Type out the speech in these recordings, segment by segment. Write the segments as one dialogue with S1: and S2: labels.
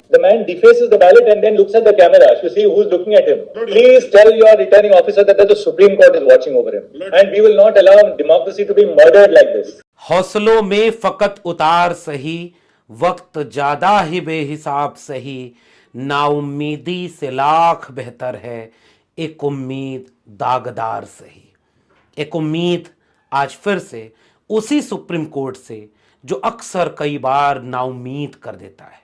S1: The man defaces the ballot and then looks at the camera to see who's looking at him. Please tell your returning officer that the Supreme Court is watching over him. And we will not allow democracy to be murdered like this.
S2: हौसलों में फकत उतार सही, वक्त ज्यादा ही बेहिसाब सही, नाउम्मीदी से लाख बेहतर है एक उम्मीद दागदार सही। एक उम्मीद आज फिर से उसी सुप्रीम कोर्ट से जो अक्सर कई बार नाउम्मीद कर देता है।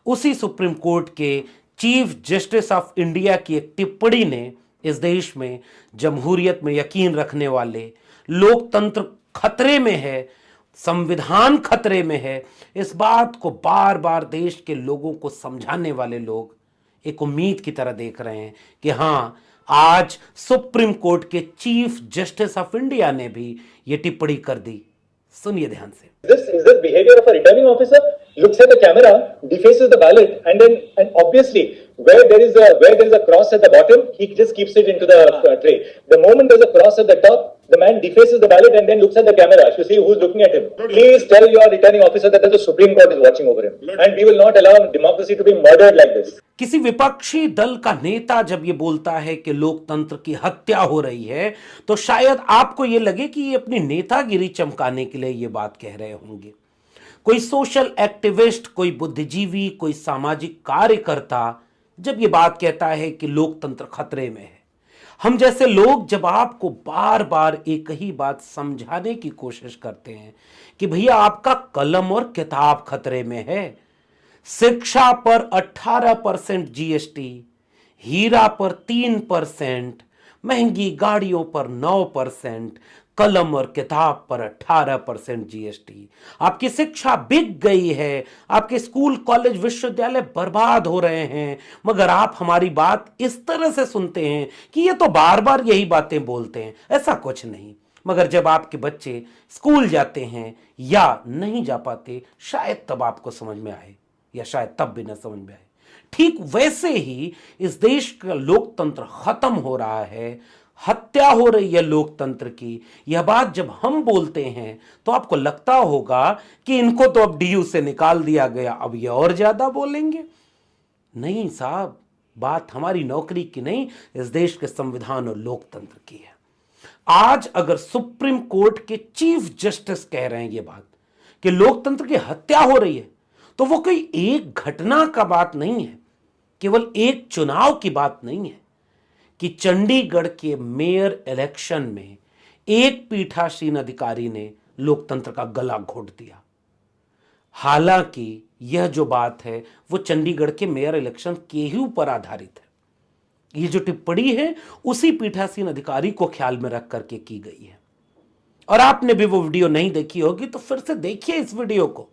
S2: उसी सुप्रीम कोर्ट के चीफ जस्टिस ऑफ इंडिया की एक टिप्पणी ने इस देश में जमहूरियत में यकीन रखने वाले, लोकतंत्र खतरे में है, संविधान खतरे में है, इस बात को बार बार देश के लोगों को समझाने वाले लोग एक उम्मीद की तरह देख रहे हैं कि हाँ, आज सुप्रीम कोर्ट के चीफ जस्टिस ऑफ इंडिया ने भी ये टिप्पणी कर दी। सुनिए ध्यान से।
S1: This is the behavior of a returning officer. Looks at the camera, defaces the ballot, and obviously where there is a cross at the bottom, he just keeps it into the tray. The moment there's a cross at the top, the man defaces the ballot and then looks at the camera to see who's looking at him. Please tell your returning officer that the Supreme Court is watching over him, and we will not allow democracy to be murdered like this.
S2: किसी विपक्षी दल का नेता जब ये बोलता है कि लोकतंत्र की हत्या हो रही है, तो शायद आपको ये लगे कि ये अपनी नेतागिरी चमकाने के लिए ये बात कह रहे होंगे। कोई सोशल एक्टिविस्ट, कोई बुद्धिजीवी, कोई सामाजिक कार्यकर्ता जब ये बात कहता है कि लोकतंत्र खतरे में है, हम जैसे लोग जब आपको बार बार एक ही बात समझाने की कोशिश करते हैं कि भैया आपका कलम और किताब खतरे में है, शिक्षा पर 18% जीएसटी, हीरा पर 3%, महंगी गाड़ियों पर 9%, कलम और किताब पर 18% जीएसटी, आपकी शिक्षा बिक गई है, आपके स्कूल कॉलेज विश्वविद्यालय बर्बाद हो रहे हैं, मगर आप हमारी बात इस तरह से सुनते हैं कि ये तो बार बार यही बातें बोलते हैं, ऐसा कुछ नहीं। मगर जब आपके बच्चे स्कूल जाते हैं या नहीं जा पाते, शायद तब आपको समझ में आए, या शायद तब भी न समझ में आए। ठीक वैसे ही इस देश का लोकतंत्र खत्म हो रहा है, हत्या हो रही है लोकतंत्र की। यह बात जब हम बोलते हैं तो आपको लगता होगा कि इनको तो अब डीयू से निकाल दिया गया, अब ये और ज्यादा बोलेंगे। नहीं साहब, बात हमारी नौकरी की नहीं, इस देश के संविधान और लोकतंत्र की है। आज अगर सुप्रीम कोर्ट के चीफ जस्टिस कह रहे हैं ये बात कि लोकतंत्र की हत्या हो रही है, तो वो कोई एक घटना का बात नहीं है, केवल एक चुनाव की बात नहीं है कि चंडीगढ़ के मेयर इलेक्शन में एक पीठासीन अधिकारी ने लोकतंत्र का गला घोट दिया। हालांकि यह जो बात है वो चंडीगढ़ के मेयर इलेक्शन के ही ऊपर आधारित है। ये जो टिप्पणी है उसी पीठासीन अधिकारी को ख्याल में रख करके की गई है। और आपने भी वो वीडियो नहीं देखी होगी तो फिर से देखिए इस वीडियो को।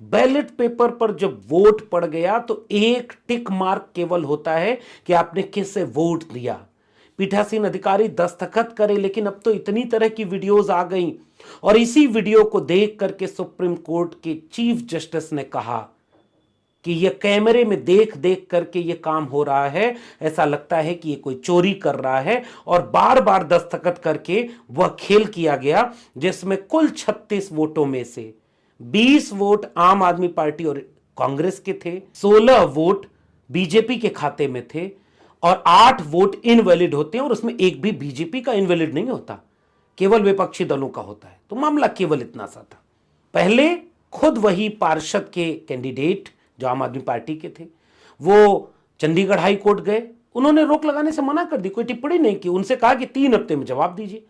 S2: बैलेट पेपर पर जब वोट पड़ गया तो एक टिक मार्क केवल होता है कि आपने किसे वोट दिया। पीठासीन अधिकारी दस्तखत करे, लेकिन अब तो इतनी तरह की वीडियोस आ गई और इसी वीडियो को देख करके सुप्रीम कोर्ट के चीफ जस्टिस ने कहा कि यह कैमरे में देख देख करके यह काम हो रहा है, ऐसा लगता है कि ये कोई चोरी कर रहा है, और बार बार दस्तखत करके वह खेल किया गया जिसमें कुल 36 वोटों में से 20 वोट आम आदमी पार्टी और कांग्रेस के थे, 16 वोट बीजेपी के खाते में थे और 8 वोट इनवैलिड होते हैं, और उसमें एक भी बीजेपी का इनवैलिड नहीं होता, केवल विपक्षी दलों का होता है। तो मामला केवल इतना सा था। पहले खुद वही पार्षद के कैंडिडेट जो आम आदमी पार्टी के थे वो चंडीगढ़ हाई कोर्ट गए, उन्होंने रोक लगाने से मना कर दी, कोई टिप्पणी नहीं की, उनसे कहा कि 3 हफ्ते में जवाब दीजिए।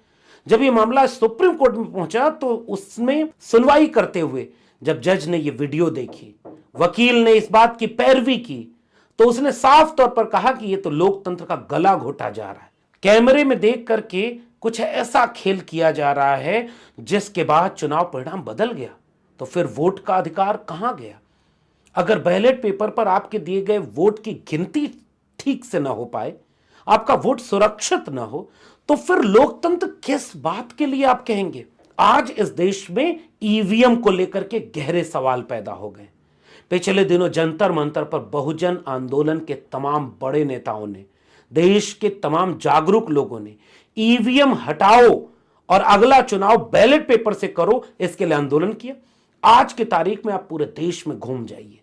S2: जब ये मामला सुप्रीम कोर्ट में पहुंचा तो उसमें सुनवाई करते हुए जब जज ने ये वीडियो देखी, वकील ने इस बात की पैरवी की, तो उसने साफ तौर पर कहा कि ये तो लोकतंत्र का गला घोटा जा रहा है। कैमरे में देख करके कुछ ऐसा खेल किया जा रहा है जिसके बाद चुनाव परिणाम बदल गया, तो फिर वोट का अधिकार कहां गया? अगर बैलेट पेपर पर आपके दिए गए वोट की गिनती ठीक से ना हो पाए, आपका वोट सुरक्षित ना हो, तो फिर लोकतंत्र किस बात के लिए आप कहेंगे? आज इस देश में ईवीएम को लेकर के गहरे सवाल पैदा हो गए। पिछले दिनों जंतर मंतर पर बहुजन आंदोलन के तमाम बड़े नेताओं ने, देश के तमाम जागरूक लोगों ने ईवीएम हटाओ और अगला चुनाव बैलेट पेपर से करो, इसके लिए आंदोलन किया। आज की तारीख में आप पूरे देश में घूम जाइए,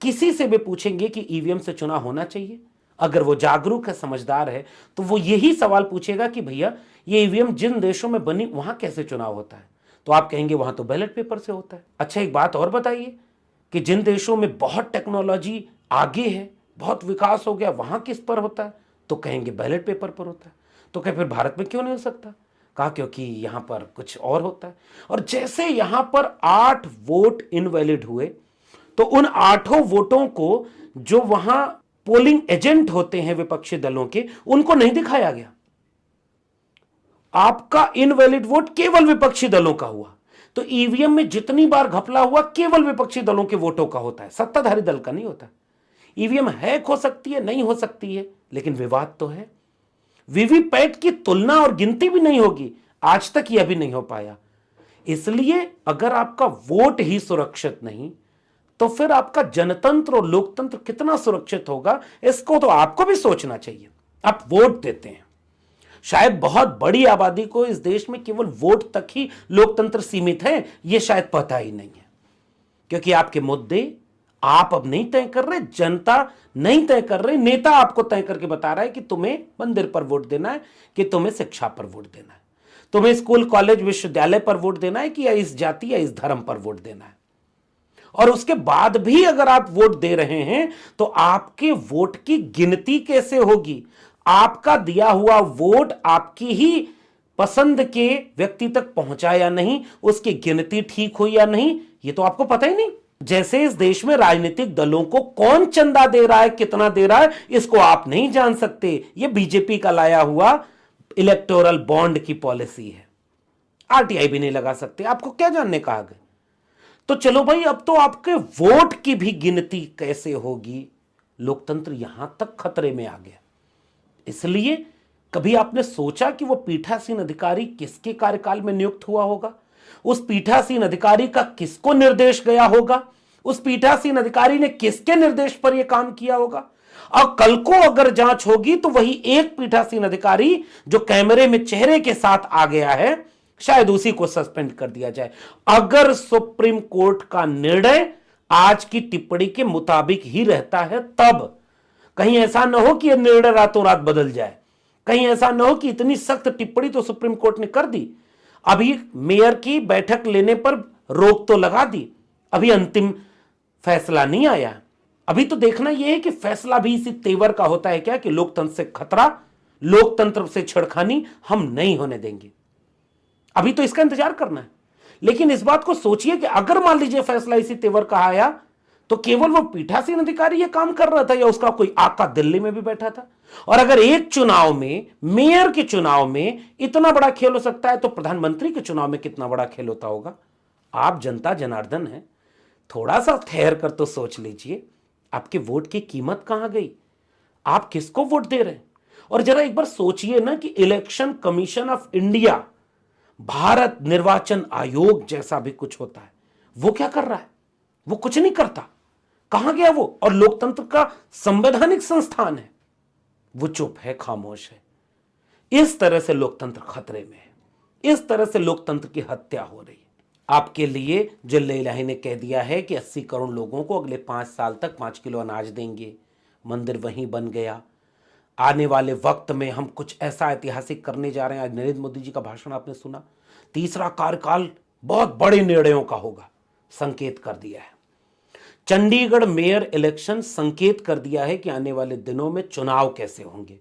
S2: किसी से भी पूछेंगे कि ईवीएम से चुनाव होना चाहिए, अगर वो जागरूक है, समझदार है, तो वो यही सवाल पूछेगा कि भैया ये ईवीएम जिन देशों में बनी वहां कैसे चुनाव होता है, तो आप कहेंगे वहां तो बैलेट पेपर से होता है। अच्छा, एक बात और बताइए कि जिन देशों में बहुत टेक्नोलॉजी आगे है, बहुत विकास हो गया, वहां किस पर होता है, तो कहेंगे बैलेट पेपर पर होता है। तो क्या फिर भारत में क्यों नहीं हो सकता? कहा क्योंकि यहां पर कुछ और होता है। और जैसे यहां पर 8 वोट इनवैलिड हुए, तो उन 8 वोटों को जो वहां पोलिंग एजेंट होते हैं विपक्षी दलों के, उनको नहीं दिखाया गया। आपका इनवैलिड वोट केवल विपक्षी दलों का हुआ। तो ईवीएम में जितनी बार घपला हुआ केवल विपक्षी दलों के वोटों का होता है, सत्ताधारी दल का नहीं होता। ईवीएम हैक हो सकती है, नहीं हो सकती है, लेकिन विवाद तो है। वीवीपैट की तुलना और गिनती भी नहीं होगी, आज तक यह भी नहीं हो पाया। इसलिए अगर आपका वोट ही सुरक्षित नहीं, तो फिर आपका जनतंत्र और लोकतंत्र कितना सुरक्षित होगा, इसको तो आपको भी सोचना चाहिए। आप वोट देते हैं, शायद बहुत बड़ी आबादी को इस देश में केवल वोट तक ही लोकतंत्र सीमित है, यह शायद पता ही नहीं है। क्योंकि आपके मुद्दे आप अब नहीं तय कर रहे, जनता नहीं तय कर रही, नेता आपको तय करके बता रहा है कि तुम्हें मंदिर पर वोट देना है, कि तुम्हें शिक्षा पर वोट देना है, तुम्हें स्कूल कॉलेज विश्वविद्यालय पर वोट देना है, कि या इस जाति या इस धर्म पर वोट देना है। और उसके बाद भी अगर आप वोट दे रहे हैं, तो आपके वोट की गिनती कैसे होगी? आपका दिया हुआ वोट आपकी ही पसंद के व्यक्ति तक पहुंचा या नहीं, उसकी गिनती ठीक हुई या नहीं, ये तो आपको पता ही नहीं। जैसे इस देश में राजनीतिक दलों को कौन चंदा दे रहा है, कितना दे रहा है, इसको आप नहीं जान सकते। ये बीजेपी का लाया हुआ इलेक्टोरल बॉन्ड की पॉलिसी है, आरटीआई भी नहीं लगा सकते, आपको क्या जानने का आगे। तो चलो भाई, अब तो आपके वोट की भी गिनती कैसे होगी? लोकतंत्र यहां तक खतरे में आ गया। इसलिए कभी आपने सोचा कि वो पीठासीन अधिकारी किसके कार्यकाल में नियुक्त हुआ होगा? उस पीठासीन अधिकारी का किसको निर्देश गया होगा? उस पीठासीन अधिकारी ने किसके निर्देश पर यह काम किया होगा? और कल को अगर जांच होगी तो वही एक पीठासीन अधिकारी जो कैमरे में चेहरे के साथ आ गया है, शायद उसी को सस्पेंड कर दिया जाए। अगर सुप्रीम कोर्ट का निर्णय आज की टिप्पणी के मुताबिक ही रहता है, तब कहीं ऐसा ना हो कि यह निर्णय रातों रात बदल जाए, कहीं ऐसा ना हो कि इतनी सख्त टिप्पणी तो सुप्रीम कोर्ट ने कर दी, अभी मेयर की बैठक लेने पर रोक तो लगा दी, अभी अंतिम फैसला नहीं आया। अभी तो देखना यह है कि फैसला भी इसी तेवर का होता है क्या, कि लोकतंत्र से खतरा, लोकतंत्र से छेड़खानी हम नहीं होने देंगे। अभी तो इसका इंतजार करना है। लेकिन इस बात को सोचिए कि अगर मान लीजिए फैसला इसी तेवर का आया, तो केवल वो पीठासीन अधिकारी ये काम कर रहा था या उसका कोई आका दिल्ली में भी बैठा था? और अगर एक चुनाव में, मेयर के चुनाव में इतना बड़ा खेल हो सकता है, तो प्रधानमंत्री के चुनाव में कितना बड़ा खेल होता होगा? आप जनता जनार्दन हैं, थोड़ा सा ठहर कर तो सोच लीजिए, आपके वोट की कीमत कहां गई? आप किसको वोट दे रहे हैं? और जरा एक बार सोचिए ना कि election commission of India, Bharat निर्वाचन आयोग जैसा भी कुछ होता है, वो क्या कर रहा है? वो कुछ नहीं करता। कहां गया वो? और लोकतंत्र का संवैधानिक संस्थान है, वो चुप है, खामोश है। इस तरह से लोकतंत्र खतरे में है, इस तरह से लोकतंत्र की हत्या हो रही है। आपके लिए जिले इलाही ने कह दिया है कि 80 करोड़ लोगों को अगले 5 साल तक 5 किलो अनाज देंगे। मंदिर वहीं बन गया। आने वाले वक्त में हम कुछ ऐसा ऐतिहासिक करने जा रहे हैं। आज नरेंद्र मोदी जी का भाषण आपने सुना, तीसरा कार्यकाल बहुत बड़े निर्णयों का होगा, संकेत कर दिया है। चंडीगढ़ मेयर इलेक्शन संकेत कर दिया है कि आने वाले दिनों में चुनाव कैसे होंगे।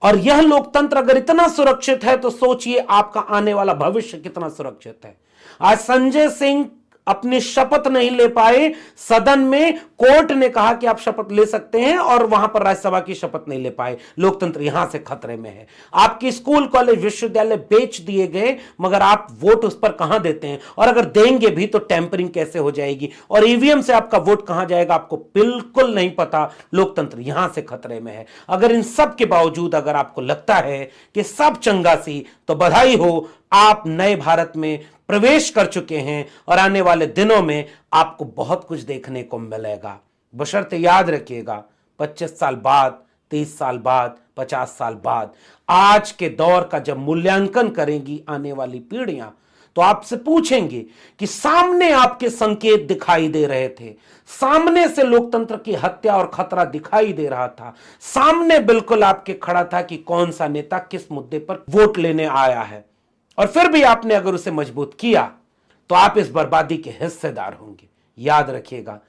S2: और यह लोकतंत्र अगर इतना सुरक्षित है, तो सोचिए आपका आने वाला भविष्य कितना सुरक्षित है। आज संजय सिंह अपनी शपथ नहीं ले पाए, सदन में कोर्ट ने कहा कि आप शपथ ले सकते हैं, और वहां पर राज्यसभा की शपथ नहीं ले पाए। लोकतंत्र यहां से खतरे में है। आपके स्कूल कॉलेज विश्वविद्यालय बेच दिए गए, मगर आप वोट उस पर कहां देते हैं? और अगर देंगे भी तो टेम्परिंग कैसे हो जाएगी? और ईवीएम से आपका वोट कहां जाएगा, आपको बिल्कुल नहीं पता। लोकतंत्र यहां से खतरे में है। अगर इन सब के बावजूद अगर आपको लगता है कि सब चंगा सी, तो बधाई हो, आप नए भारत में प्रवेश कर चुके हैं और आने वाले दिनों में आपको बहुत कुछ देखने को मिलेगा। बशर्ते याद रखिएगा, 25 साल बाद, 30 साल बाद, 50 साल बाद, आज के दौर का जब मूल्यांकन करेंगी आने वाली पीढ़ियां, तो आपसे पूछेंगे कि सामने आपके संकेत दिखाई दे रहे थे, सामने से लोकतंत्र की हत्या और खतरा दिखाई दे रहा था, सामने बिल्कुल आपके खड़ा था कि कौन सा नेता किस मुद्दे पर वोट लेने आया है, और फिर भी आपने अगर उसे मजबूत किया तो आप इस बर्बादी के हिस्सेदार होंगे। याद रखिएगा,